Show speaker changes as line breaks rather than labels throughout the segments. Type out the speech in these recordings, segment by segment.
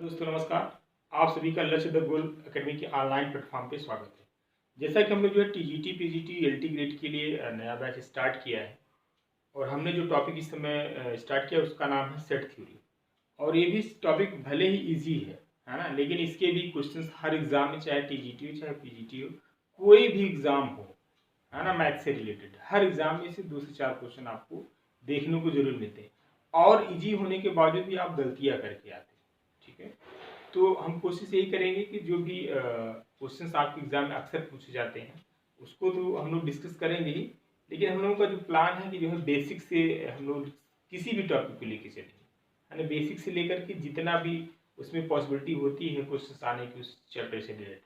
दोस्तों नमस्कार। आप सभी का लक्ष्य द गोल एकेडमी के ऑनलाइन प्लेटफॉर्म पे स्वागत है। जैसा कि हम लोग जो है टीजीटी, पीजीटी, एलटी ग्रेड के लिए नया बैच स्टार्ट किया है और हमने जो टॉपिक इस समय स्टार्ट किया उसका नाम है सेट थ्योरी। और ये भी टॉपिक भले ही इजी है ना, लेकिन इसके भी क्वेश्चंस हर एग्जाम में, चाहे टीजीटी हो चाहे पीजीटी हो, कोई भी एग्जाम हो, है ना, मैथ से रिलेटेड हर एग्जाम में से 2 से 4 क्वेश्चन आपको देखने को जरूर मिलते हैं और इजी होने के बावजूद भी आप गलतियां करके आते हैं। ठीक है, तो हम कोशिश यही करेंगे कि जो भी क्वेश्चंस आपके एग्जाम में अक्सर पूछे जाते हैं उसको तो हम लोग डिस्कस करेंगे ही, लेकिन हम लोगों का जो प्लान है कि जो है बेसिक से हम लोग किसी भी टॉपिक को लेके चलेंगे, है ना, बेसिक से लेकर के जितना भी उसमें पॉसिबिलिटी होती है क्वेश्चंस आने की उस चैप्टर से रिलेटेड,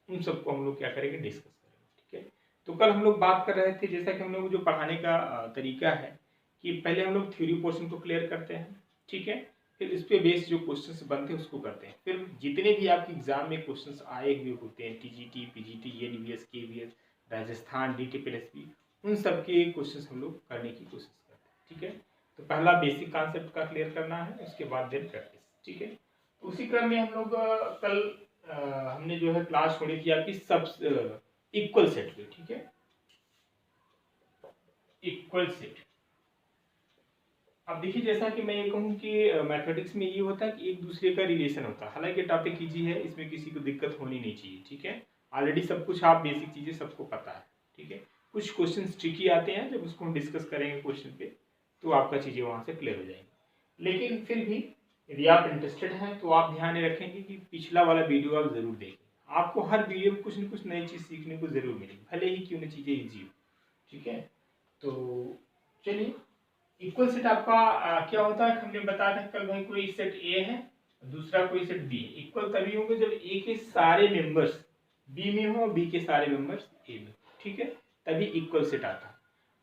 उन सबको हम लोग क्या करेंगे, डिस्कस करेंगे। ठीक है, तो कल हम लोग बात कर रहे थे, जैसा कि हम लोग जो पढ़ाने का तरीका है कि पहले हम लोग थ्योरी पोर्शन को क्लियर करते हैं। ठीक है, फिर इस पे बेस्ड जो क्वेश्चंस बनते हैं उसको करते हैं। फिर जितने भी आपके एग्जाम में क्वेश्चंस आए हुए होते हैं, टीजीटी, पीजीटी, एडीवीएस, केवीएस, राजस्थान, डीटीपीएसपी, उन सब के क्वेश्चंस हम लोग करने की कोशिश करते हैं। ठीक है, तो पहला बेसिक कॉन्सेप्ट का क्लियर करना है, उसके बाद देन प्रैक्टिस। ठीक है, तो उसी क्रम में हम लोग कल हमने जो है क्लास छोड़ी थी आपकी सब इक्वल सेट पे। ठीक है, इक्वल सेट। अब देखिए, जैसा कि मैं ये कहूँ कि मैथमेटिक्स में ये होता है कि एक दूसरे का रिलेशन होता है। हालांकि टॉपिक इजी है, इसमें किसी को दिक्कत होनी नहीं चाहिए। ठीक है, ऑलरेडी सब कुछ आप बेसिक चीज़ें सबको पता है। ठीक है, कुछ क्वेश्चन ट्रिकी आते हैं, जब उसको हम डिस्कस करेंगे क्वेश्चन पे तो आपका चीज़ें वहाँ से क्लियर हो जाएंगी। लेकिन फिर भी यदि आप इंटरेस्टेड हैं तो आप ध्यान रखेंगे कि पिछला वाला वीडियो आप ज़रूर देखें। आपको हर वीडियो में कुछ न कुछ नई चीज़ सीखने को ज़रूर मिलेगी, भले ही क्यों न चीज़ें ईजी हो। ठीक है, तो चलिए, इक्वल सेट आपका क्या होता है, हमने बताया था कल भाई, कोई सेट ए है, दूसरा कोई सेट बी। इक्वल तभी होंगे जब ए के सारे मेंबर्स बी में हो, बी के सारे मेंबर्स ए में। ठीक है, तभी इक्वल सेट आता है।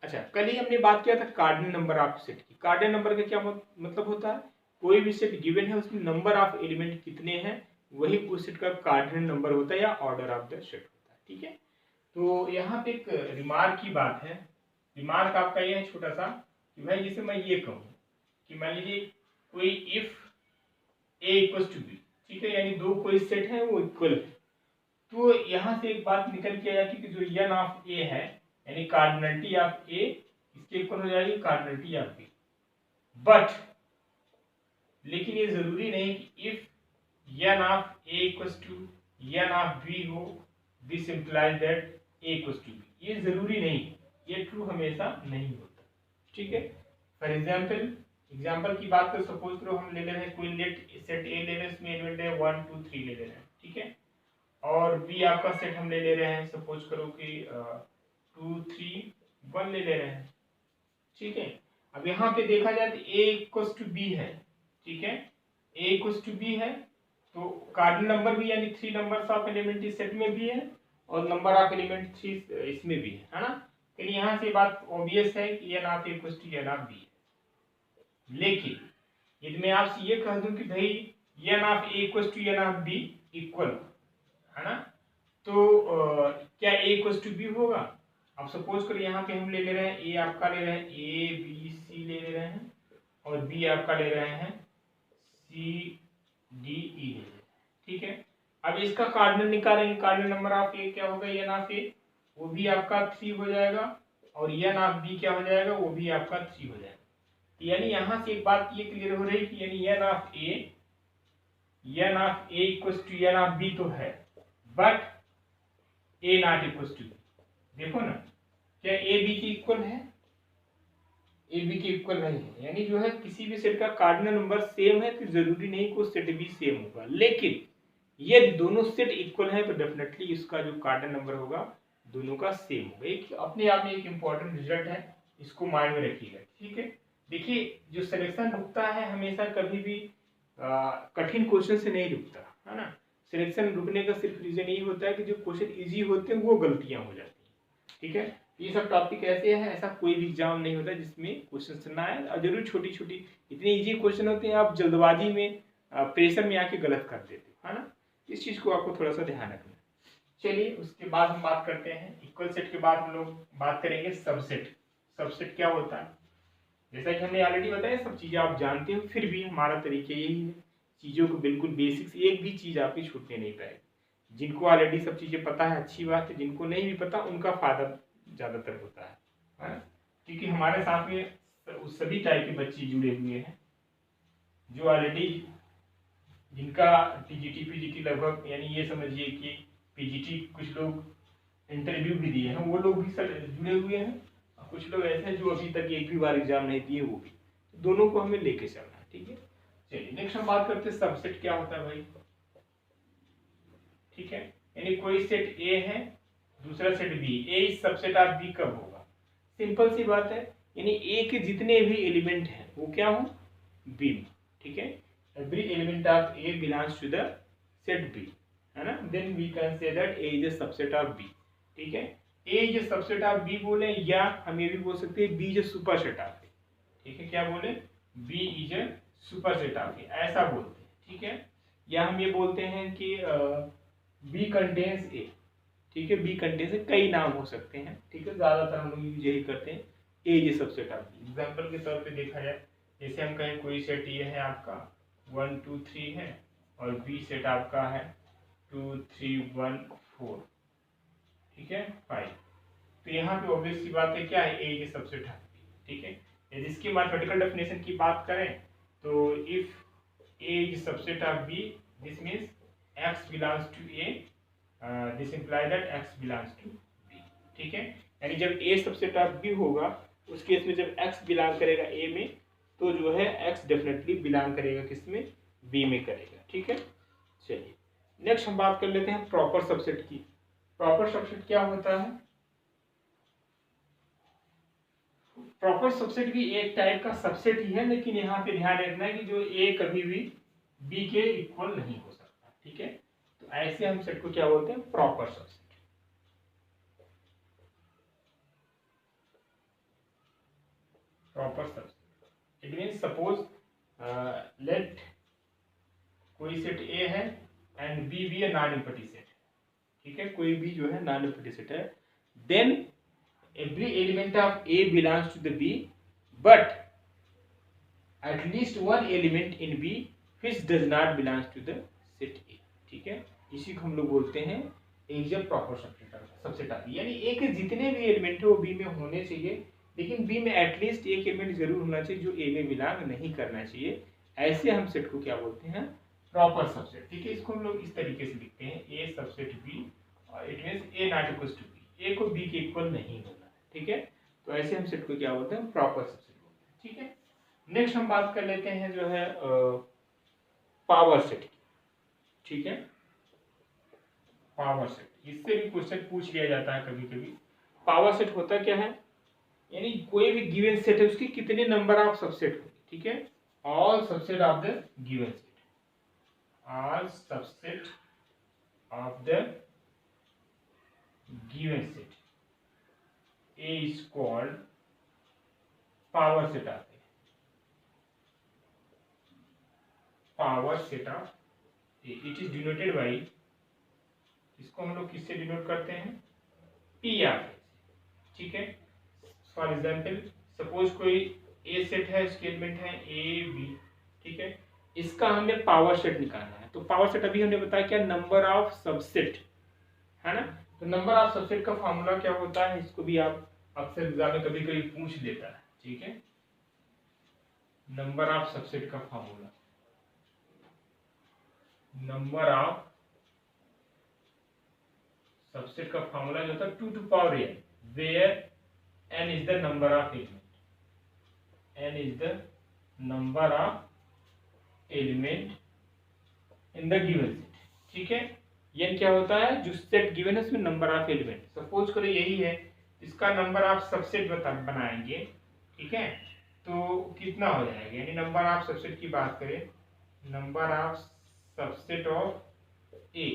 अच्छा, कल ही हमने बात किया था कार्डिनल नंबर ऑफ सेट की। कार्डिनल नंबर का क्या मतलब होता है, कोई भी सेट गिवन है उसमें नंबर ऑफ एलिमेंट कितने हैं, वही उस सेट का कार्डिनल नंबर होता है या ऑर्डर ऑफ द सेट होता है। ठीक है, तो यहाँ पे एक रिमार्क की बात है। रिमार्क आपका ये है छोटा सा कि भाई, जैसे मैं ये कहूँ कि मान लीजिए कोई if A equal to B, ठीक है, यानी दो कोई सेट है वो इक्वल है, तो यहाँ से एक बात निकल के आया कि जो एन ऑफ ए है यानी कार्डिनलिटी ऑफ ए इसके इक्वल हो जाएगी कार्डिनलिटी ऑफ बी। बट लेकिन ये जरूरी नहीं कि if n of A equal to N of B हो, this implies that A equal to B. ये जरूरी नहीं है, ये ट्रू हमेशा नहीं होता। ठीक है, फॉर एग्जाम्पल की बात करें, सपोज करो हम ले ले रहे हैं कोई सेट ए ले रहे हैं, इसमें एलिमेंट है 1 2 3 ले ले रहे हैं। ठीक है, और बी आपका सेट हम ले रहे हैं, सपोज करो कि 2 3 1 ले रहे हैं। ठीक है, अब यहाँ पे देखा जाए तो ए इक्वल टू बी है। ठीक है, ए इक्वल टू बी है, तो कार्डिनल नंबर भी यानी 3 नंबर्स ऑफ एलिमेंट इस सेट में भी है और नंबर ऑफ एलिमेंट 3 इसमें भी है ना। लेकिन यहाँ से बात ऑब्वियस है कि N of A equal to N of B. लेकिन यदि मैं आपसे ये कह दूं कि भाई N of A equal to N of B equal, है ना, तो क्या ए इक्वल टू बी होगा। अब सपोज करो यहाँ पे हम ले रहे हैं, ए आपका ले रहे हैं ए बी सी ले रहे हैं और बी आपका ले रहे हैं सी डी ई ले रहे हैं। ठीक है, अब इसका कार्डिनल निकालेंगे, कार्डिनल नंबर ऑफ ए क्या होगा, एन ऑफ ए, वो भी आपका 3 हो जाएगा, और एन ऑफ बी क्या हो जाएगा, वो भी आपका 3 हो जाएगा। यानी यहां से एक बात ये क्लियर हो रही है कि यानी N of A equal to N of B तो है, but A not equal to B. देखो ना, क्या ए बी की इक्वल है, ए बी की इक्वल नहीं है। यानी जो है किसी भी सेट का कार्डिनल नंबर सेम है तो जरूरी नहीं कि सेट भी सेम होगा, लेकिन यदि दोनों सेट इक्वल है तो डेफिनेटली इसका जो कार्डिनल नंबर होगा दोनों का सेम होगा। एक अपने आप में एक इंपॉर्टेंट रिजल्ट है, इसको माइंड में रखिएगा। ठीक है, देखिए, जो सिलेक्शन रुकता है हमेशा कभी भी कठिन क्वेश्चन से नहीं रुकता, है ना। सिलेक्शन रुकने का सिर्फ रीजन यही होता है कि जो क्वेश्चन इजी होते हैं वो गलतियां हो जाती हैं। ठीक है, ये सब टॉपिक ऐसे हैं, ऐसा कोई भी एग्जाम नहीं होता जिसमें क्वेश्चन ना आए, और जरूर छोटी छोटी इतने इजी क्वेश्चन होते हैं, आप जल्दबाजी में प्रेशर में आके गलत कर देते हो, है ना। इस चीज को आपको थोड़ा सा ध्यान रखना। चलिए, उसके बाद हम बात करते हैं इक्वल सेट के बाद हम लोग बात करेंगे सबसेट। सबसेट क्या होता है, जैसा कि हमने ऑलरेडी बताया, सब चीजें आप जानते हो, फिर भी हमारा तरीका यही है चीज़ों को बिल्कुल बेसिक्स एक भी चीज़ आपकी छूटने नहीं पाएगी। जिनको ऑलरेडी सब चीज़ें पता है अच्छी बात है, जिनको नहीं भी पता उनका फायदा ज़्यादातर होता है, क्योंकि हमारे साथ में उस सभी टाइप के बच्चे जुड़े हुए हैं जो ऑलरेडी जिनका टीजीटी पीजीटी लगभग, यानी ये समझिए कि पीजीटी कुछ लोग इंटरव्यू भी दिए हैं, वो लोग भी जुड़े हुए हैं, और कुछ लोग ऐसे हैं जो अभी तक एक भी बार एग्जाम नहीं दिए, वो भी। दोनों को हमें लेके चलना है, ठीक है। चलिए नेक्स्ट हम बात करते हैं सबसेट क्या होता है भाई, ठीक है। यानी कोई सेट ए है, दूसरा set B, A is subset of B कब होगा? सिंपल सी बात है, यानी ए के जितने भी एलिमेंट हैं वो क्या हो, बी में, ठीक है। Every element of A belongs to the set B, है ना, then we can say that A is a subset of B, ठीक है। A is a subset of B बोले, या हम ये भी बोल सकते हैं B is a superset of A, ठीक है। क्या बोले, B is a superset of A, ऐसा बोलते हैं, ठीक है। या हम ये बोलते हैं कि बी कंटेन्स ए, ठीक है। बी कंटेन्स ए, कई नाम हो सकते हैं, ठीक है, ज्यादातर हम लोग यही करते हैं, A is a subset of B. Example के तौर पे देखा जाए, जैसे हम कहें कोई सेट ये है आपका 1 2 3 है, और बी सेट आपका है 2 3 1 4, ठीक है, 5, तो यहाँ पे ऑब्वियस सी बात है क्या है, A is a subset of B, ठीक है। जिसकी मैथमेटिकल डेफिनेशन की बात करें तो if A is subset of B, this means x belongs to A, this imply that x belongs to B, ठीक है। यानी जब a सबसेट ऑफ b होगा, उस केस में जब x बिलोंग करेगा a में, तो जो है x डेफिनेटली बिलोंग करेगा किसमें, b में करेगा, ठीक है। चलिए नेक्स्ट हम बात कर लेते हैं प्रॉपर सबसेट की। प्रॉपर सबसेट क्या होता है? प्रॉपर सबसेट भी एक टाइप का सबसेट ही है, लेकिन यहाँ पे ध्यान रखना है कि जो ए कभी भी बी के इक्वल नहीं हो सकता, ठीक है। तो ऐसे हम सेट को क्या बोलते हैं, proper subset. Proper subset it means suppose let कोई सेट ए है एंड बी भी नॉन एम्प्टी सेट, ठीक है। कोई भी जो है नॉन एम्प्टी सेट है, then every element of A belongs to the B, but at least one element in B which does not belongs to the set A, ठीक है। इसी को हम लोग बोलते हैं A is a proper subset of B, यानी A के जितने भी एलिमेंट है वो B में होने चाहिए, लेकिन B में एटलीस्ट एक एलिमेंट जरूर होना चाहिए जो A में बिलोंग नहीं करना चाहिए। ऐसे हम सेट को क्या बोलते हैं, प्रॉपर सबसेट, ठीक है। इसको हम लोग इस तरीके से लिखते हैं, A सबसेट B, और it means A not equal to B, A को B के इक्वल नहीं होना, ठीक है। तो ऐसे हम सेट को क्या बोलते हैं, प्रॉपर सबसेट बोलते हैं, ठीक है। नेक्स्ट हम बात कर लेते हैं जो है पावर सेट की, ठीक है। पावर सेट, इससे भी क्वेश्चन पूछ लिया जाता है कभी कभी। पावर सेट होता क्या है, यानी कोई भी गिवन सेट है उसकी कितने नंबर ऑफ सबसेट होंगे, ठीक है। All subset of the given set, all subset of the given set A is called power set of A. Power set of A. It is denoted by, इसको हम लोग किससे डिनोट करते हैं, P of A, ठीक है। For example suppose कोई A set है, इसके एलिमेंट है A B, ठीक है। इसका हमें पावर सेट निकालना है, तो पावर सेट अभी हमने बताया क्या, नंबर ऑफ सबसेट, है ना। तो नंबर ऑफ सबसेट का फॉर्मूला क्या होता है, इसको भी आप अक्सर एग्जाम में कभी कभी पूछ लेता है, ठीक है। नंबर ऑफ सबसेट का फॉर्मूला, नंबर ऑफ सबसेट का फॉर्मूला जो होता है 2 to power n, where n is the number of element, n is the number of element in the given set, ठीक है। n क्या होता है, जो सेट गिवन है उसमें नंबर ऑफ एलिमेंट, सपोज करो यही है, इसका नंबर ऑफ सबसेट बनाएंगे, ठीक है। तो कितना हो जाएगा, यानी नंबर ऑफ सबसेट की बात करें, नंबर ऑफ सबसेट ऑफ ए,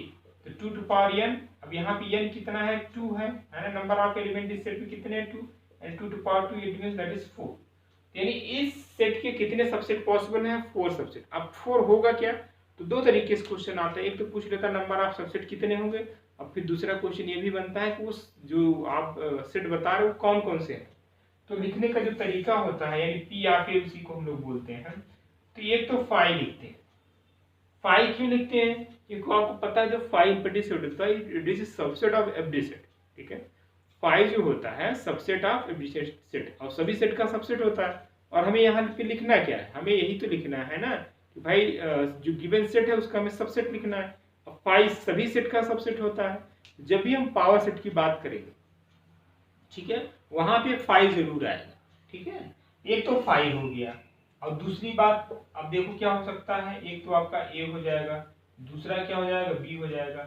तो 2 टू पावर n, अब यहाँ पे n कितना है, 2 है ना। नंबर ऑफ एलिमेंट इस सेट में कितने हैं, 2, and 2 to power 2 it means that is 4, यानी इस सेट के कितने सबसेट पॉसिबल हैं, 4 सबसेट। अब 4 होगा क्या, तो दो तरीके से क्वेश्चन आता है, एक तो पूछ लेता है नंबर ऑफ सबसेट कितने होंगे, अब फिर दूसरा क्वेश्चन ये भी बनता है कि उस जो आप सेट बता रहे हो कौन कौन से हैं। तो लिखने का जो तरीका होता है, यानी पी ऑफ ए, उसी को हम लोग बोलते हैं। तो एक तो फाइव लिखते हैं, फाइव क्यों लिखते हैं? क्योंकि आपको पता है जो फाइव इम्पटी सेट होता है it is subset of every set, ठीक है। फाइव जो होता है सबसेट ऑफ एवरी सेट, और सभी सेट का सबसेट होता है। और हमें यहाँ पे लिखना क्या है? हमें यही तो लिखना है ना कि भाई जो गिवन सेट है उसका हमें सबसेट लिखना है। अब फाइव सभी सेट का सबसेट होता है। जब भी हम पावर सेट की बात करेंगे, ठीक है, वहां पे फाइव जरूर आएगा, ठीक है। एक तो फाइव हो गया, और दूसरी बात अब देखो क्या हो सकता है, एक तो आपका ए हो जाएगा, दूसरा क्या हो जाएगा, बी हो जाएगा,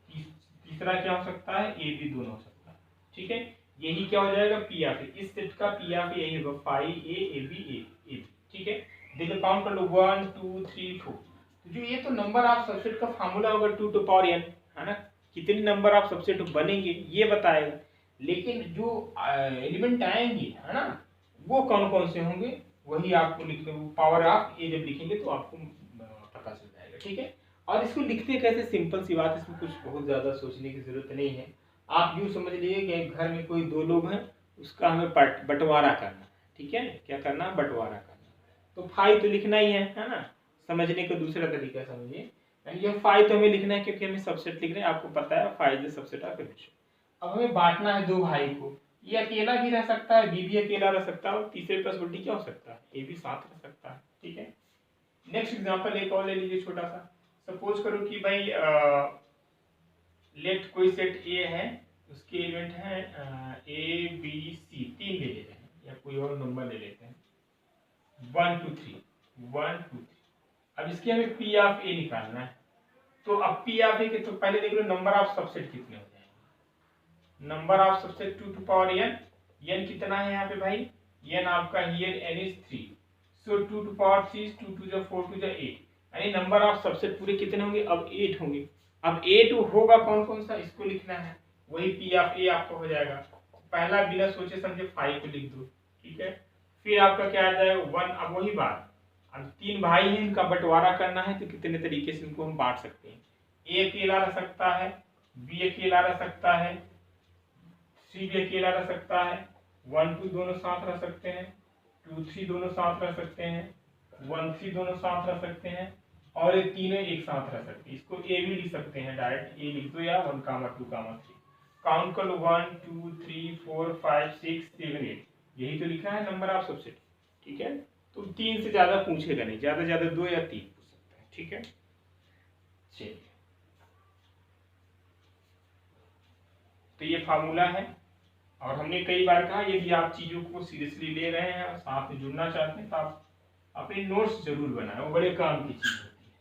तीसरा क्या हो सकता है, ए बी दोनों हो सकता है, ठीक है। यही क्या हो जाएगा, पी ऑफ ए, इस सेट का पी ऑफ ए यही होगा, five A B A B, ठीक है। देखो काउंट कर लो, 1 2 3 4। तो जो ये तो नंबर ऑफ सबसेट का फार्मूला होगा 2 टू पावर n, है ना, कितने नंबर ऑफ सबसेट बनेंगे ये बताएगा। लेकिन जो एलिमेंट आएंगे, है ना, वो कौन कौन से होंगे वही आपको लिखने, पावर ऑफ ए जब लिखेंगे तो आपको पता चल जाएगा, ठीक है। और इसको लिखते कैसे, सिंपल सी बात, इसमें कुछ बहुत ज्यादा सोचने की जरूरत नहीं है। आप यूँ समझ लीजिए कि घर में कोई दो लोग हैं, उसका हमें बंटवारा करना है, ठीक है, क्या करना है, बंटवारा करना। तो फाइव तो लिखना ही है ना। समझने का दूसरा तरीका समझिए, ये फाइव तो हमें लिखना है क्योंकि हमें सबसेट लिखना है, आपको पता है five is subset of every. अब हमें बांटना है दो भाई को, ये अकेला भी रह सकता है, बी भी अकेला रह सकता है, और तीसरे पॉसिबिलिटी क्या हो सकता है, ए भी साथ रह सकता है, ठीक है। नेक्स्ट एग्जांपल एक और ले लीजिए छोटा सा। सपोज करो कि भाई लेट कोई सेट ए है, उसके एलिमेंट है ए बी सी, तीन ले लेते हैं या कोई और नंबर ले लेते हैं, 1 2 3 1 2 3। अब इसके हमें पी ऑफ ए निकालना है। तो अब पी ऑफ ए के तो पहले देख लो नंबर ऑफ सबसेट कितने हो जाएंगे। Number of subset 2 to power n, n कितना है यहाँ पे भाई, n आपका here n is 3, so 2 to power 3, 2 2 जा 4 2 जा 8, यानी नंबर ऑफ सबसेट पूरे कितने होंगे, अब 8 होंगे। अब 8 होगा कौन कौन सा, इसको लिखना है, वही पी ऑफ ए आपको हो जाएगा। पहला बिना सोचे समझे 5 को लिख दो, ठीक है। फिर आपका क्या आ जाएगा 1। अब वही बात, अब तीन भाई हैं, इनका बंटवारा करना है, तो कितने तरीके से इनको हम बांट सकते हैं। ए अकेला रह सकता है, बी अकेला रह सकता है, सी भी अकेला रह सकता है, 1 2 दोनों साथ रह सकते हैं, 2 3 दोनों साथ रह सकते हैं, 1 3 दोनों साथ रह सकते हैं, और ये तीनों एक साथ रह सकते हैं। इसको ए भी लिख सकते हैं, डायरेक्ट ए लिख दो या 1 2 3। काउंट कर लो 1 2 3 4 5 6 7 8, यही तो लिखा है नंबर ऑफ सबसेट, ठीक है। तो तीन से ज्यादा पूछेगा नहीं, ज्यादा ज्यादा 2 या 3 पूछ सकता है, ठीक है। चलिए, तो ये फार्मूला है। और हमने कई बार कहा यदि आप चीजों को सीरियसली ले रहे हैं और साथ में जुड़ना चाहते हैं तो आप अपने नोट्स जरूर बनाएं, वो बड़े काम की चीज होती है।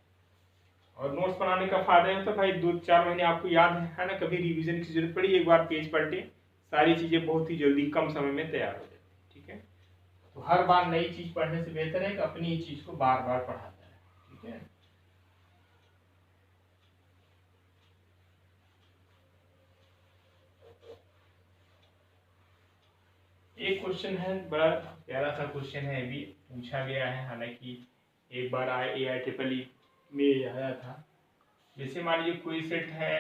और नोट्स बनाने का फायदा होता है भाई 2-4 महीने आपको याद है ना, कभी रिवीजन की जरूरत पड़ी एक बार पेज पलटे, सारी चीजें बहुत ही जल्दी कम समय में तैयार हो जाती है, ठीक है। तो हर बार नई चीज पढ़ने से बेहतर है कि अपनी ही चीज को बार बार पढ़ा जाए, ठीक है। एक क्वेश्चन है, बड़ा प्यारा सा क्वेश्चन है, अभी पूछा गया है, हालांकि एक बार AIEEE में आया था। जैसे मान लीजिए कोई सेट है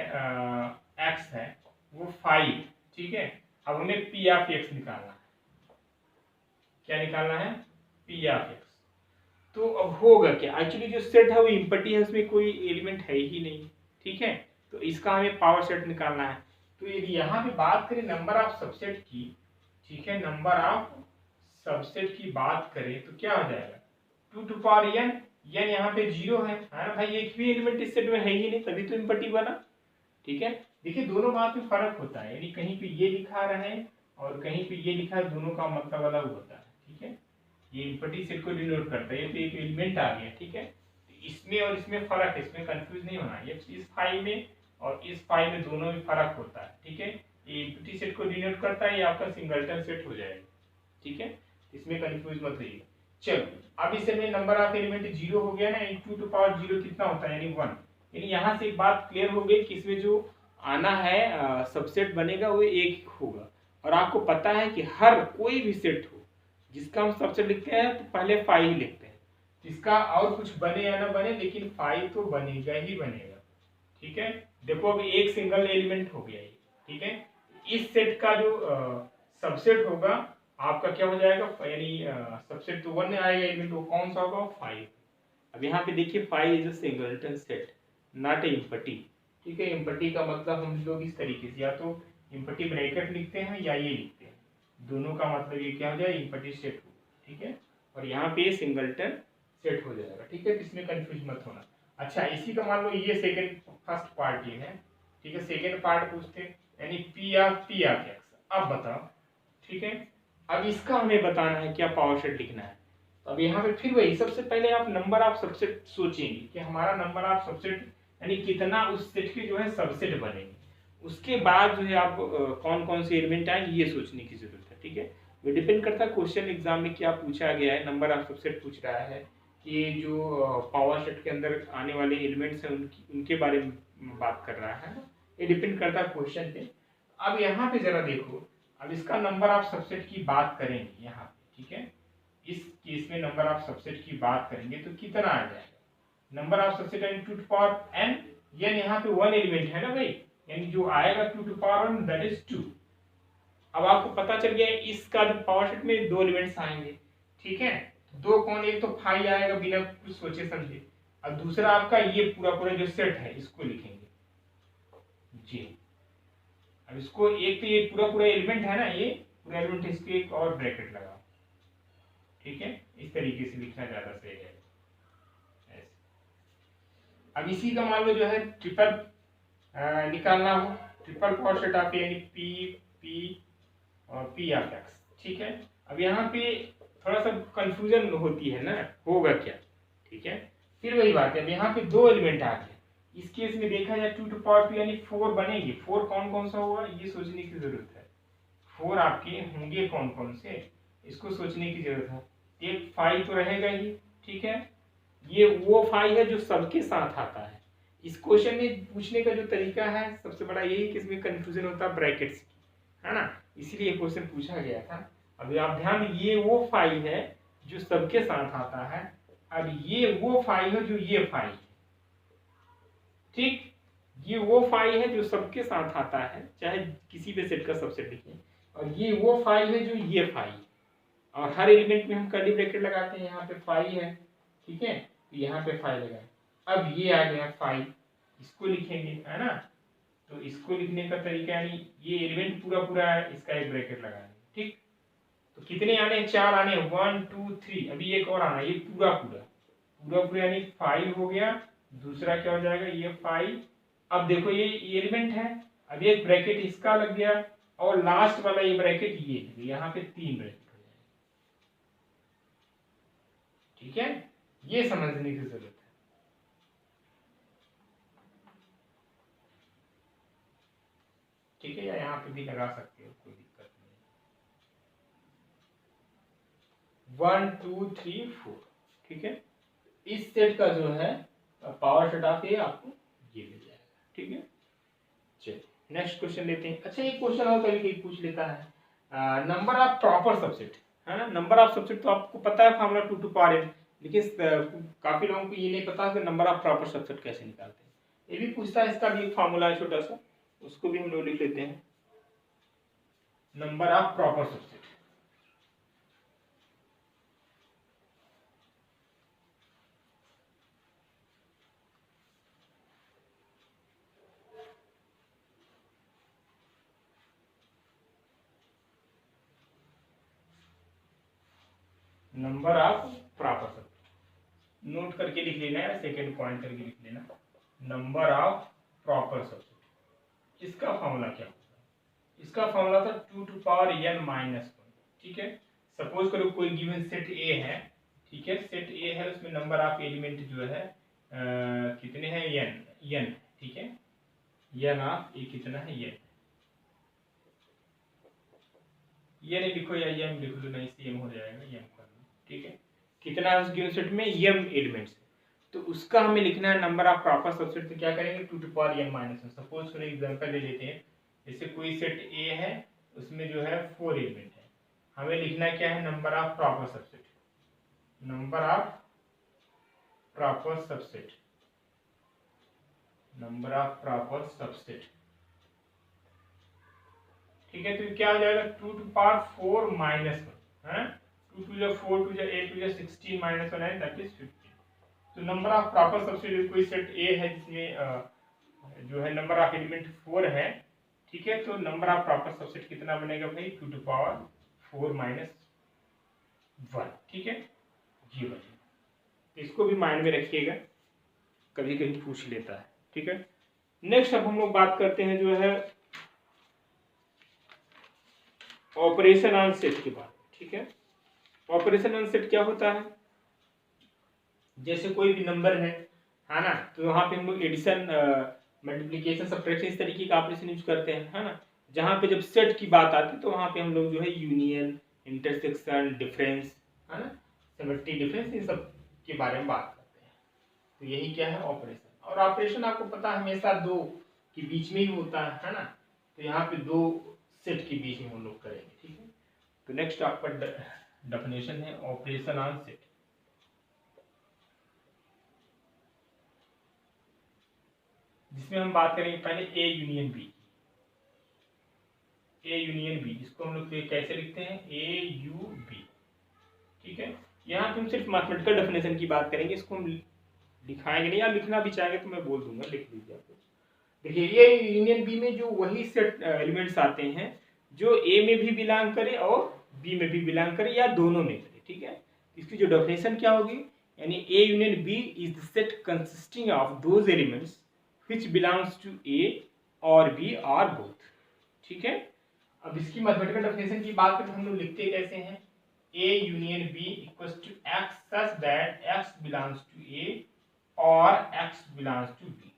एक्स है, वो 5, ठीक है। अब हमें पी ऑफ एक्स निकालना है, क्या निकालना है, पी ऑफ एक्स। तो अब होगा क्या, एक्चुअली जो सेट है वो इम्पटी है, उसमें कोई एलिमेंट है ही नहीं, ठीक है। तो इसका हमें पावर सेट निकालना है। तो यदि यहाँ पे बात करें नंबर ऑफ सबसेट की, ठीक है, नंबर ऑफ सबसेट की बात करें तो क्या हो जाएगा, 2 टू पावर n, n यहाँ पे 0 है ना भाई, एक भी एलिमेंट इस सेट में है ही नहीं, तभी तो इम्पटी बना, ठीक है। देखिए दोनों बात में फर्क होता है, यानी कहीं पे ये लिखा रहे और कहीं पे ये लिखा है, दोनों का मतलब अलग होता है, ठीक है। ये इम्पटी सेट को डिनोट करता है, ये तो एक एलिमेंट आ गया, ठीक है। इसमें और इसमें फर्क है, इसमें कंफ्यूज नहीं होना, ये इस फाइव में और इस फाइव में दोनों में फर्क होता है, ठीक है। ये इम्पटी सेट को डिनोट करता है, ये आपका सिंगलटन सेट हो जाएगा, ठीक है। इसमें कंफ्यूज मत होइएगा। चलो, अब इस में नंबर ऑफ एलिमेंट 0 हो गया ना, 2 टू पावर 0 कितना होता है, यानी 1। यानी यहाँ से एक बात क्लियर हो गई कि इसमें जो आना है सबसेट बनेगा वो एक होगा। और आपको पता है कि हर कोई भी सेट हो जिसका हम सबसेट लिखते हैं तो पहले 5 ही लिखते हैं, जिसका और कुछ बने या ना बने लेकिन 5 तो बनेगा ही बनेगा, ठीक है। देखो अब एक सिंगल एलिमेंट हो गया ये, ठीक है। इस सेट का जो सबसेट होगा आपका क्या हो जाएगा, यानी सबसेट तो 1 आएगा एलिमेंट, वो कौन सा होगा, 5। अब यहाँ पे देखिए five is a singleton set not a empty. ठीक है, इम्पटी का मतलब हम लोग इस तरीके से या तो इम्पटी ब्रैकेट लिखते हैं या ये लिखते हैं, दोनों का मतलब ये क्या हो जाए, इम्पटी सेट हो। ठीक है, और यहाँ पे सिंगलटन सेट हो जाएगा। ठीक है, तो इसमें कंफ्यूज मत होना। अच्छा, इसी का मान लो ये सेकंड फर्स्ट पार्ट ये है। ठीक है, सेकंड पार्ट पूछते हैं यानी पी ऑफ एक्स। अब बताओ, ठीक है, अब इसका हमें बताना है क्या पावर सेट लिखना है। तो अब यहाँ पे फिर वही, सबसे पहले आप नंबर ऑफ सबसेट सोचेंगे कि हमारा नंबर ऑफ सबसेट यानी कितना उस सेट के जो है सबसेट बनेंगे। उसके बाद जो है आप कौन कौन से एलिमेंट आएंगे ये सोचने की जरूरत है। ठीक है, वो डिपेंड करता है क्वेश्चन एग्जाम में क्या पूछा गया है। नंबर ऑफ सबसेट पूछ रहा है कि जो पावर सेट के अंदर आने वाले एलिमेंट्स हैं उनके बारे में बात कर रहा है। ये डिपेंड करता है क्वेश्चन पे। अब यहाँ पे जरा देखो, अब इसका नंबर ऑफ सबसेट की बात करेंगे यहाँ पे। ठीक है, इस केस में नंबर ऑफ सबसेट की बात करेंगे तो कितना आ जाएगा, नंबर ऑफ सबसेट यानी 2 to power n, यानी यहाँ पे 1 एलिमेंट है ना भाई, यानी जो आएगा 2 to power 1 दैट इज 2। अब आपको पता चल गया इसका जो पावर सेट में 2 एलिमेंट्स आएंगे। ठीक है, दो कौन, एक तो फाइव आएगा बिना कुछ सोचे समझे, और दूसरा आपका ये पूरा पूरा जो सेट है इसको लिखेंगे जी। अब इसको एक तो ये पूरा पूरा एलिमेंट है ना, ये पूरा एलिमेंट, इसके एक और ब्रैकेट लगाओ। ठीक है, इस तरीके से लिखना ज्यादा सही है। अब इसी का मान लो जो है ट्रिपल निकालना हो, ट्रिपल पावर सेट आप यानी पी पी और पी ऑफ एक्स। ठीक है, अब यहाँ पे थोड़ा सा कंफ्यूजन होती है ना, होगा क्या। ठीक है, फिर वही बात है, अब यहाँ पे 2 एलिमेंट आ गए। इस केस में देखा जाए 2 to power 2 यानी 4 बनेगी। 4 कौन कौन सा होगा ये सोचने की जरूरत है। 4 आपके होंगे कौन कौन से, इसको सोचने की जरूरत है। एक 5 तो रहेगा ही। ठीक है, ये वो 5 है जो सबके साथ आता है। इस क्वेश्चन में पूछने का जो तरीका है सबसे बड़ा यही कि इसमें कंफ्यूजन होता है ब्रैकेट्स की, है ना, इसीलिए क्वेश्चन पूछा गया था। अभी आप ध्यान, ये वो 5 है जो सबके साथ आता है, अब ये वो 5 है जो ये 5 है। ठीक, ये वो 5 है जो सबके साथ आता है, चाहे किसी भी सेट का सबसेट लिखें, और ये वो 5 है जो ये 5, और हर एलिमेंट में हम कर्ली ब्रैकेट लगाते हैं। यहाँ पे 5 है, ठीक है, तो यहाँ पे 5 लगाए। अब ये आ गया 5, इसको लिखेंगे, है ना, तो इसको लिखने का तरीका यानी ये एलिमेंट पूरा पूरा है, इसका एक ब्रैकेट लगाएंगे। ठीक, तो कितने आने हैं, 4 आने, 1 2 3, अभी एक और आना, ये पूरा पूरा पूरा पूरा यानी 5 हो गया। दूसरा क्या हो जाएगा, ये 5। अब देखो ये एलिमेंट है, अब एक ब्रैकेट इसका लग गया, और लास्ट वाला ये ब्रैकेट ये, यहाँ पे 3 ब्रैकेट हो जाएगा। ठीक है, ये समझने की जरूरत है। ठीक है, या यहाँ पे भी लगा सकते हो, कोई दिक्कत नहीं। 1 2 3 4। ठीक है, इस सेट का जो है पावर सेट आके आपको ये मिल जाएगा। ठीक है, चलिए नेक्स्ट क्वेश्चन लेते हैं। अच्छा, एक क्वेश्चन और कभी पूछ लेता है, नंबर ऑफ प्रॉपर सबसेट, है ना। नंबर ऑफ सबसेट तो आपको पता है फॉर्मूला 2 to power n, लेकिन काफी लोगों को ये नहीं पता कि नंबर ऑफ प्रॉपर सबसेट कैसे निकालते हैं। ये भी पूछता है, इसका भी एक फॉर्मूला है छोटा सा, उसको भी हम लोग लिख लेते हैं। Number of proper subset, number of proper subset note करके लिख लेना है, सेकंड पॉइंट करके लिख लेना, नंबर ऑफ प्रॉपर सबसेट। इसका फॉर्मूला क्या होगा, इसका फॉर्मूला था 2 to power n minus 1। ठीक है, सपोज करो कोई गिवन सेट ए है। ठीक है, सेट ए है, उसमें नंबर ऑफ एलिमेंट जो है कितने हैं, n। ठीक है, n ऑफ ए कितना है, n। ये नहीं लिखो या m लिख लो, नहीं सेम हो जाएगा, m कर लो। ठीक है, कितना है उस गिवन सेट में, m एलिमेंट्स, तो उसका हमें लिखना है नंबर ऑफ प्रॉपर सबसेट। तो क्या करेंगे, 2 to power n minus 1। Suppose करो एग्जांपल ले लेते हैं, जैसे कोई सेट ए है, उसमें जो है 4 एलिमेंट है, हमें लिखना क्या है, number of proper subset, number of proper subset, number of proper subset. ठीक है, तो क्या हो जाएगा, 2 to power 4 minus 1, है, 2 2 4 2 8 2 16 minus 1 है, दैट इज 15। तो नंबर ऑफ प्रॉपर सबसेट कोई सेट ए है जिसमें जो है नंबर ऑफ एलिमेंट 4 है, ठीक है। तो नंबर ऑफ प्रॉपर सबसेट कितना बनेगा भाई, 2 टू पावर 4 माइनस 1, ठीक है, ये बनेगा। तो इसको भी माइंड में रखिएगा, कभी कभी पूछ लेता है, ठीक है। नेक्स्ट अब हम लोग बात करते हैं जो है ऑपरेशन ऑन सेट के बाद, ठीक है। ऑपरेशन ऑन सेट क्या होता है, जैसे कोई भी नंबर है ना, तो वहाँ पे हम लोग एडिशन, मल्टीप्लिकेशन, सब्ट्रैक्शन इस तरीके का ऑपरेशन यूज करते हैं, है ना। जहाँ पे जब सेट की बात आती है तो वहाँ पे हम लोग जो है यूनियन, इंटरसेक्शन, डिफरेंस, है ना, सिमेट्री, डिफरेंस, इन सब के बारे में बात करते हैं। तो यही क्या है, ऑपरेशन। और ऑपरेशन आपको पता है हमेशा दो के बीच में ही होता है ना। तो यहाँ पे दो सेट के बीच में हम लोग करेंगे, ठीक है। तो नेक्स्ट आपका डेफिनेशन है ऑपरेशन ऑन सेट। जिसमें हम बात करेंगे पहले A union B. A union B, इसको हम लोग कैसे लिखते हैं, ए यू बी, ठीक है। यहाँ पे हम सिर्फ मैथमेटिकल डेफिनेशन की बात करेंगे, इसको हम दिखाएंगे नहीं, या लिखना भी चाहेंगे तो मैं बोल दूंगा, लिख लीजिए आप। देखिए ए यूनियन बी में जो वही सेट एलिमेंट्स आते हैं जो ए में भी बिलोंग करे और बी में भी बिलोंग करे या दोनों में करे, ठीक है। इसकी जो डेफिनेशन क्या होगी, यानी A union B is the set consisting of those elements which belongs to A or B or both, ठीक है। अब इसकी मैथमेटिकल डेफिनेशन की बात करें तो हम लोग लिखते कैसे हैं, A union B equals to X such that X belongs to A और X belongs to B,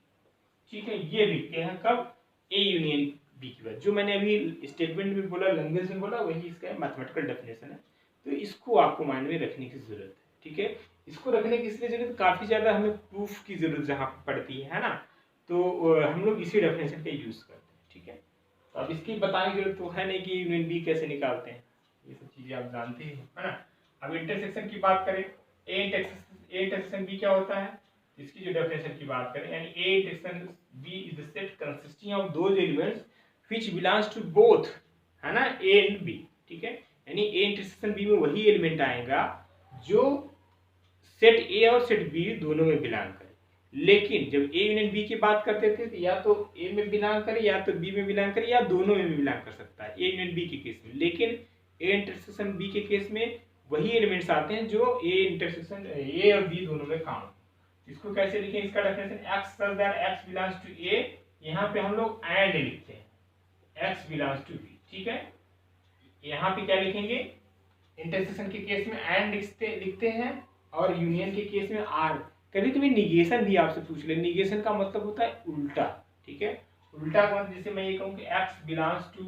ठीक है। ये लिखते हैं कब, A यूनियन B की बात, जो मैंने अभी स्टेटमेंट में बोला, लैंग्वेज में बोला, वही इसका मैथमेटिकल डेफिनेशन है। तो इसको आपको माइंड में रखने की जरूरत है, ठीक है। इसको रखने की इसलिए जरूरत, काफी ज्यादा हमें प्रूफ की जरूरत जहाँ पड़ती है ना, तो हम लोग इसी डेफिनेशन का यूज करते हैं, ठीक है। तो अब इसकी बताने की जरूरत तो है नहीं कि यूनियन बी कैसे निकालते हैं, ये सब चीजें आप जानते हैं, है ना। अब इंटरसेक्शन की बात करें, ए इंटरसेक्शन बी क्या होता है, इसकी जो डेफिनेशन की बात करें, यानी A intersection B is the set consisting of those elements which belongs to both, है ना, ए एंड बी, ठीक है। यानी ए इंटरसेक्शन बी में वही एलिमेंट आएगा जो सेट ए और सेट बी दोनों में बिलोंग करे। लेकिन जब ए यूनियन बी की बात करते थे तो या तो ए में बिलोंग करे या तो बी में बिलोंग करे या दोनों में भी बिलोंग कर सकता है, ए यूनियन बी के केस में। लेकिन ए इंटरसेक्शन बी के केस में वही एलिमेंट्स आते हैं जो ए इंटरसेक्शन ए और बी दोनों में काम। इसको कैसे लिखें, इसका definition x plus that x belongs to A, यहाँ पे हम लोग एंड लिखते हैं x बिलोंग्स टू बी, ठीक है। यहाँ पे क्या लिखेंगे, इंटरसेक्शन के केस में एंड लिखते हैं और यूनियन के केस में आर। कभी कभी निगेशन भी आपसे पूछ ले, निगेशन का मतलब होता है उल्टा, ठीक है। उल्टा का मतलब जैसे मैं ये कहूँ कि x belongs to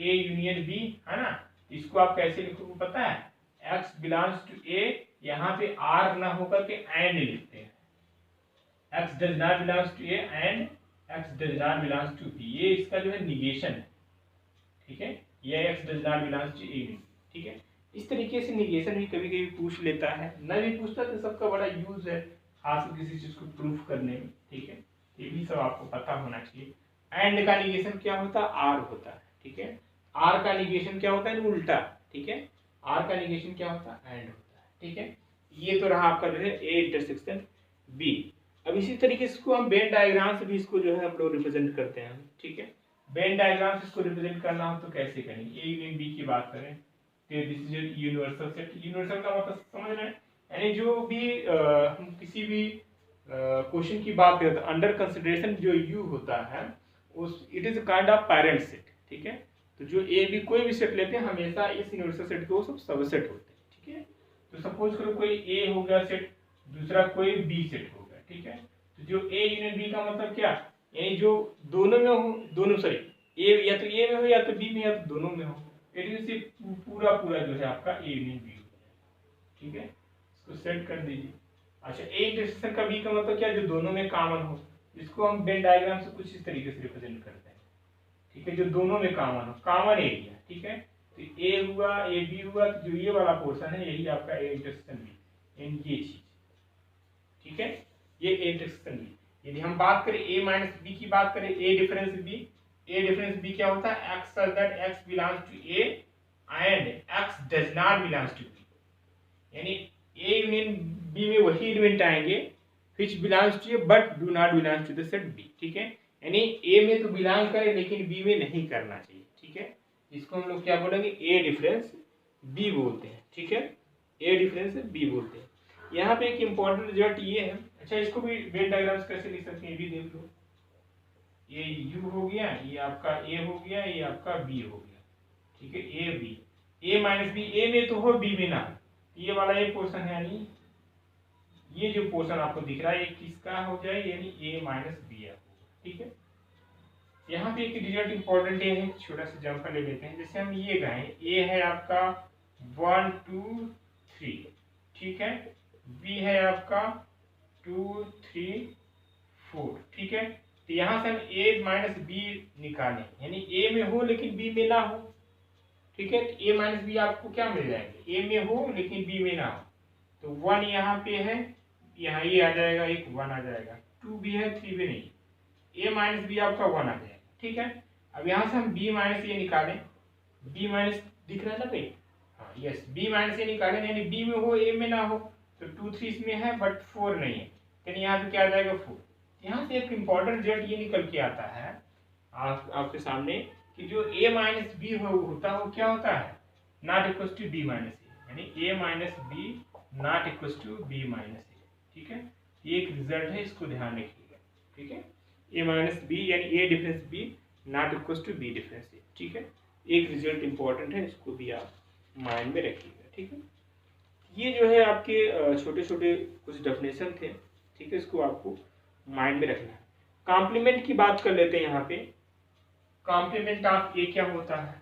A union B, है ना, इसको आप कैसे लिखोगे पता है, x बिलोंग्स टू ए, यहाँ पे r ना होकर के एंड लिखते हैं, x does not belongs to A and x does not belongs to B, ये इसका जो है निगेशन है, ठीक है। ये x does not belongs to A, ठीक है। इस तरीके से निगेशन भी कभी कभी पूछ लेता है, न भी पूछता तो सबका बड़ा यूज है खास किसी चीज को प्रूफ करने में, ठीक है। ये भी सब आपको पता होना चाहिए। एंड का निगेशन क्या होता है, आर होता है, ठीक है। आर का निगेशन क्या होता है, उल्टा, ठीक है। आर का निगेशन क्या होता है, एंड होता है, ठीक है। ये तो रहा आपका जो है ए इंटरसेक्शन बी। अब इसी तरीके से इसको हम वेन डायग्राम से भी इसको जो है हम लोग रिप्रेजेंट करते हैं, ठीक है। वेन डायग्राम से इसको रिप्रेजेंट करना हो तो कैसे करेंगे, ए यूनियन बी की बात करें, this is universal set. Universal का मतलब समझ रहे हैं, यानी जो भी हम किसी भी क्वेश्चन की बात करते हैं, अंडर कंसिडरेशन जो यू होता है उस it is kind of parent set, ठीक है। तो जो ए बी कोई भी सेट लेते हैं हमेशा इस यूनिवर्सल सेट के वो सब सबसेट होते हैं, ठीक है। तो सपोज करो कोई ए हो गया सेट, दूसरा कोई बी सेट हो गया, ठीक है। तो जो ए यूनियन बी का मतलब क्या, यानी जो दोनों में हो, दोनों सॉरी ए या तो ए में हो या तो बी में या तो दोनों में हो, से पूरा पूरा जो है आपका ए यूनियन बी, ठीक है। इसको सेट कर दीजिए। अच्छा, ए इंटरसेक्शन का बी का मतलब क्या, जो दोनों में कॉमन हो, इसको हम वेन डायग्राम से कुछ इस तरीके से रिप्रेजेंट करते हैं, ठीक है। जो दोनों में कॉमन हो, कॉमन एरिया, ठीक है। तो ए हुआ, ए बी हुआ, तो जो ये वाला पोर्शन है यही आपका ए इंटरसेक्शन बी, इन ये चीज, ठीक है। ये ए इंटरसेक्शन बी। यदि हम बात करें ए माइनस बी की बात करें, ए डिफरेंस बी, ए डिफरेंस बी क्या होता है, x such that x belongs to A and x does not belongs to B, यानी A यूनियन बी में वही एलिमेंट आएंगे which belongs to A but do not belongs to the set B, ठीक है। यानी ए में तो बिलोंग करे लेकिन बी में नहीं करना चाहिए, ठीक है। इसको हम लोग क्या बोलेंगे, ए डिफरेंस बी बोलते हैं, ठीक है। ए डिफरेंस बी बोलते हैं। यहाँ पे एक इम्पोर्टेंट रिजल्ट ये है, अच्छा इसको भी वेन डायग्राम्स कैसे लिख सकते हैं ये भी देख लो। ये यू हो गया, ये आपका ए हो गया, ये आपका बी हो गया, ठीक है। A B, A minus B, A में तो हो बी में ना, ये वाला एक पोर्शन है, यानी ये जो पोर्शन आपको दिख रहा है ये किसका हो जाए, यानी ए माइनस बी है, ठीक है। यहाँ पे एक रिजल्ट इंपॉर्टेंट ये है, छोटा सा जंपर ले लेते हैं। जैसे हम ये गाएं, ए है आपका 1 2 3, ठीक है। बी है आपका 2 3 4, ठीक है। तो यहाँ से हम ए माइनस बी निकालें, यानी ए में हो लेकिन बी में ना हो, ठीक है। ए माइनस बी आपको क्या मिल जाएंगे, ए में हो लेकिन बी में ना हो। तो 1 यहाँ पे है, यहाँ ये आ जाएगा, एक 1 आ जाएगा, 2 भी है, 3 भी नहीं, ए माइनस बी आपका 1 आ जाएगा, ठीक है। अब यहाँ से हम बी माइनस ए निकालें, बी माइनस दिख रहा है ना भाई, हाँ यस, बी माइनस ए निकालें, यानी बी में हो ए में ना हो, तो 2 3 इसमें है बट 4 नहीं है, यानी यहाँ पे क्या आ जाएगा 4। यहाँ से एक इम्पॉर्टेंट रिजल्ट ये निकल के आता है आपके सामने कि जो a माइनस बी होता है वो क्या होता है, not equal to B minus A, यानी a minus B not equal to B minus A, ठीक है। ये एक रिजल्ट है, इसको ध्यान रखिएगा, ठीक है। a माइनस बी यानी a difference b not equal to B difference A, ठीक है। एक रिजल्ट इंपॉर्टेंट है, इसको भी आप माइंड में रखिएगा, ठीक है। ये जो है आपके छोटे छोटे कुछ डेफिनेशन थे, ठीक है, इसको आपको माइंड में रखना है। कॉम्प्लीमेंट की बात कर लेते हैं। यहाँ पे कॉम्प्लीमेंट ऑफ ए क्या होता है,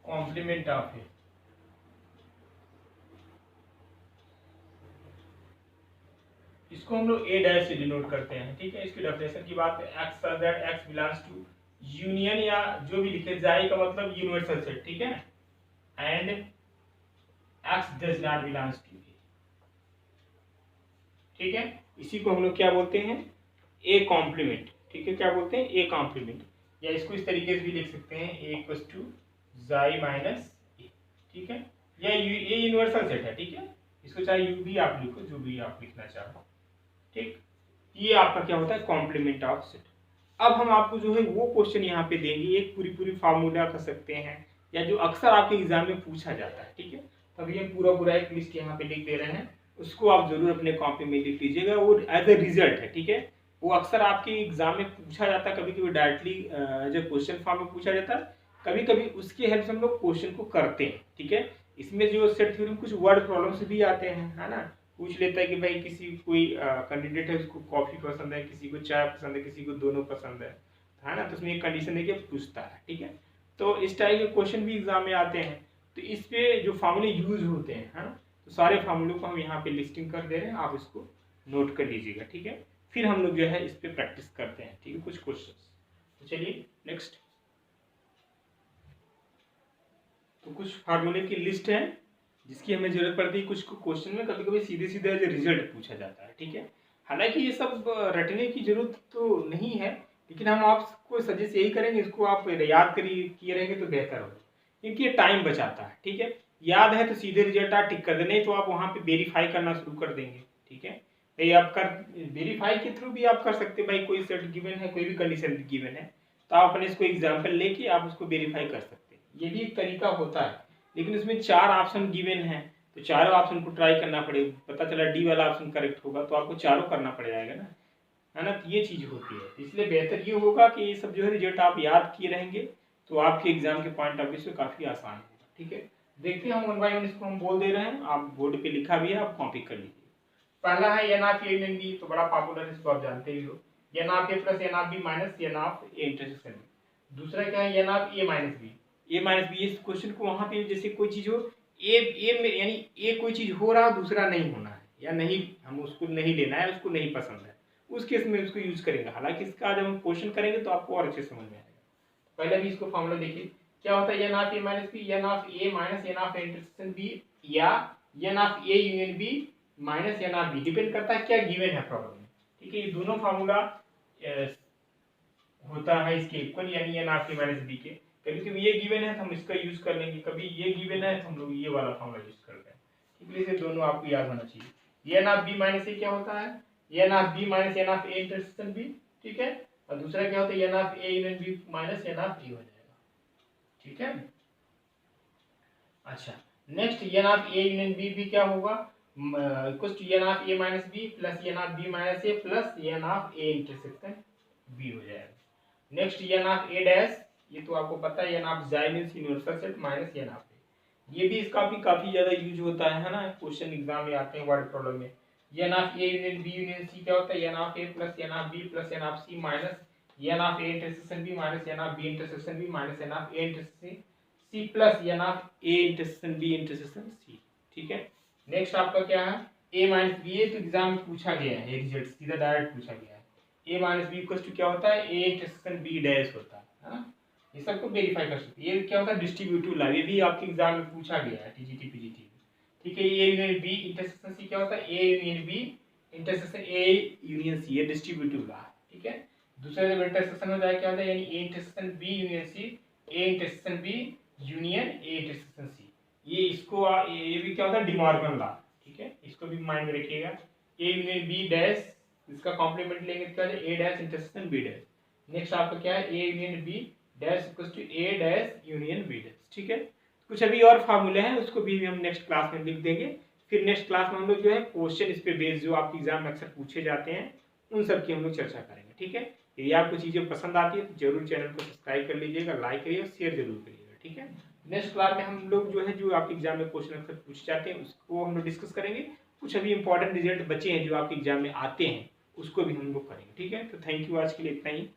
कॉम्प्लीमेंट ऑफ ए, इसको हम लोग ए डैश से डिनोट करते हैं, ठीक है। इसकी डेफिनेशन की बात है, X such that X belongs to union, या जो भी लिखे जाए का मतलब यूनिवर्सल सेट, ठीक है, and x does not belongs to A, ठीक है। इसी को हम लोग क्या बोलते हैं, ए कॉम्प्लीमेंट, ठीक है। क्या बोलते हैं, ए कॉम्प्लीमेंट, या इसको इस तरीके से भी लिख सकते हैं, ए इक्वल टू जाई माइनस ए, ठीक है। या ए यूनिवर्सल सेट है, ठीक है। इसको चाहे यू भी आप लिखो, जो भी आप लिखना चाहो, ठीक। ये आपका क्या होता है, कॉम्प्लीमेंट ऑफ सेट। अब हम आपको जो है वो क्वेश्चन यहाँ पे देंगे, एक पूरी पूरी फार्मूला कर सकते हैं, या जो अक्सर आपके एग्जाम में पूछा जाता है, ठीक है। तब ये पूरा पूरा एक लिस्ट यहाँ पे लिख दे रहे हैं, उसको आप जरूर अपने कॉपी में लिख लीजिएगा, वो एज ए रिजल्ट है, ठीक है। वो अक्सर आपके एग्जाम में पूछा जाता है, कभी कभी directly as a question form में पूछा जाता है, कभी कभी उसके हेल्प से हम लोग क्वेश्चन को करते हैं, ठीक है। इसमें जो सेट थ्योरम कुछ वर्ड प्रॉब्लम्स भी आते हैं, है ना। पूछ लेता है कि भाई किसी कोई कैंडिडेट है, उसको कॉफी पसंद है, किसी को चाय पसंद है, किसी को दोनों पसंद है ना। तो उसमें एक कंडीशन है कि पूछता है, ठीक है। तो इस टाइप के क्वेश्चन भी एग्जाम में आते हैं, तो इस पे जो फार्मूले यूज होते हैं, है ना, तो सारे फार्मूलों को हम यहाँ पे लिस्टिंग कर दे रहे हैं, आप इसको नोट कर लीजिएगा, ठीक है। फिर हम लोग जो है इस पे प्रैक्टिस करते हैं, ठीक है, कुछ क्वेश्चन। तो चलिए नेक्स्ट, तो कुछ फार्मूले की लिस्ट है जिसकी हमें जरूरत पड़ती है। कुछ क्वेश्चन में कभी कभी सीधे सीधे रिजल्ट पूछा जाता है, ठीक है। हालांकि ये सब रटने की जरूरत तो नहीं है, लेकिन हम आपको सजेस्ट यही करेंगे, इसको आप याद किए रहेंगे तो बेहतर होगा, क्योंकि ये टाइम बचाता है, ठीक है। याद है तो सीधे रिजल्ट आप टिक कर दें, नहीं तो आप वहाँ पे वेरीफाई करना शुरू कर देंगे, ठीक है। ये आप कर वेरीफाई के थ्रू भी आप कर सकते हैं, भाई कोई सेट गिवन है, कोई भी कंडीशन गिवन है, तो आप अपने इसको एग्जाम्पल लेके आप उसको वेरीफाई कर सकते हैं, ये भी एक तरीका होता है। लेकिन उसमें 4 ऑप्शन गिवन है, तो चारों ऑप्शन को ट्राई करना पड़ेगा, पता चला डी वाला ऑप्शन करेक्ट होगा तो आपको चारों करना पड़ जाएगा ना, है ना। तो ये चीज होती है, इसलिए बेहतर ये होगा कि ये सब जो है रिजल्ट आप याद किए रहेंगे तो आपके एग्जाम के पॉइंट ऑफ व्यू से काफी आसान होगा, ठीक है। देखते हैं हम 1 बाय 1 इसको हम बोल दे रहे हैं, आप बोर्ड पे लिखा भी है, आप कॉपी कर लीजिए। पहला है N of A N B, तो बड़ा पॉपुलर है, इसको आप जानते ही हो, N of A plus N of B minus N of A intersection B. दूसरा क्या है, N of A minus B, A minus B. इस क्वेश्चन को वहां पे जैसे कोई चीज हो ए में, यानी ए कोई चीज हो रहा दूसरा नहीं होना है, या नहीं हम उसको नहीं लेना है, उसको नहीं पसंद है, उस केस में उसको यूज करेंगे। हालांकि इसका जब हम क्वेश्चन करेंगे तो आपको और अच्छे समझ में आएगा। पहले भी इसको फॉर्मूला देखिए, क्या होता है N of A minus B, n of A minus N of A intersection B, या n of A union B minus N of B, depend करता है क्या गिवन है प्रॉब्लम में। ठीक है, ये दोनों फार्मूला होता है इसके इक्वल, यानी N of A minus B के। कभी कभी ये गिवन है तो हम इसका यूज कर लेंगे, कभी ये गिवन है तो हम लोग ये वाला फार्मूला यूज करते हैं। ठीक है, इसे दोनों आपको याद होना चाहिए। N of B minus A क्या होता है, N of B minus N of A intersection B. ठीक है, और दूसरा क्या होता है N of A union B minus N of A हो जाएगा। ठीक है, अच्छा next n of A union B भी क्या होगा, equal to N of A minus B plus N of B minus A plus N of A intersection B हो जाएगा। Next n of A dash, ये तो आपको पता है एन ऑफ जाई means universal set minus N of A, ये भी इसका भी काफी ज्यादा यूज होता है ना, क्वेश्चन एग्जाम में आते हैं वर्ड प्रॉब्लम में। N of A union B union C क्या होता है, N of A plus N of B plus N of C minus N of A intersection B minus N of B intersection B minus N of A intersection C plus N of A intersection B intersection C. ठीक है, next आपका क्या है ए minus B, ये तो exam में पूछा गया है, ये रिजल्ट सीधा डायरेक्ट पूछा गया है। ए माइनस बी इक्वल टू क्या होता है, ए इंटरसेक्शन बी डैश होता है ना, ये सबको वेरीफाई कर सकते हैं। ये क्या होता है डिस्ट्रीब्यूटिव लाइव, ये भी आपके एग्जाम में पूछा गया है टीजीटी पीजीटी में। ठीक है, A union B intersection C क्या होता है, A union B intersection A union C, ये डिस्ट्रीब्यूटिव ला है। ठीक है, दूसरा जब इंटरसेक्शन हो जाए क्या होता है, यानी A intersection B union C, A intersection B union A intersection C, ये इसको ये भी क्या होता है डिमॉर्गन ला। ठीक है, इसको भी माइंड में रखिएगा। ए यूनियन बी डैश, इसका कॉम्प्लीमेंट लेंगे तो क्या है A dash intersection B dash. Next आपका क्या है A union B dash equals to A dash union B dash. ठीक है, कुछ अभी और फार्मूले हैं, उसको भी हम नेक्स्ट क्लास में लिख देंगे। फिर नेक्स्ट क्लास में हम लोग जो है क्वेश्चन इस पे बेस्ड जो आपके एग्जाम में अक्सर पूछे जाते हैं उन सब की हम लोग चर्चा करेंगे। ठीक है, यदि आपको चीजें पसंद आती है तो जरूर चैनल को सब्सक्राइब कर लीजिएगा, लाइक करिए और शेयर जरूर करिएगा। ठीक है, नेक्स्ट क्लास में हम लोग जो है जो आपके एग्जाम में क्वेश्चन अक्सर पूछे जाते हैं उसको हम लोग डिस्कस करेंगे। कुछ अभी इंपॉर्टेंट रिजल्ट बचे हैं जो आपके एग्जाम में आते हैं उसको भी हम लोग करेंगे। ठीक है, तो थैंक यू, आज के लिए इतना ही।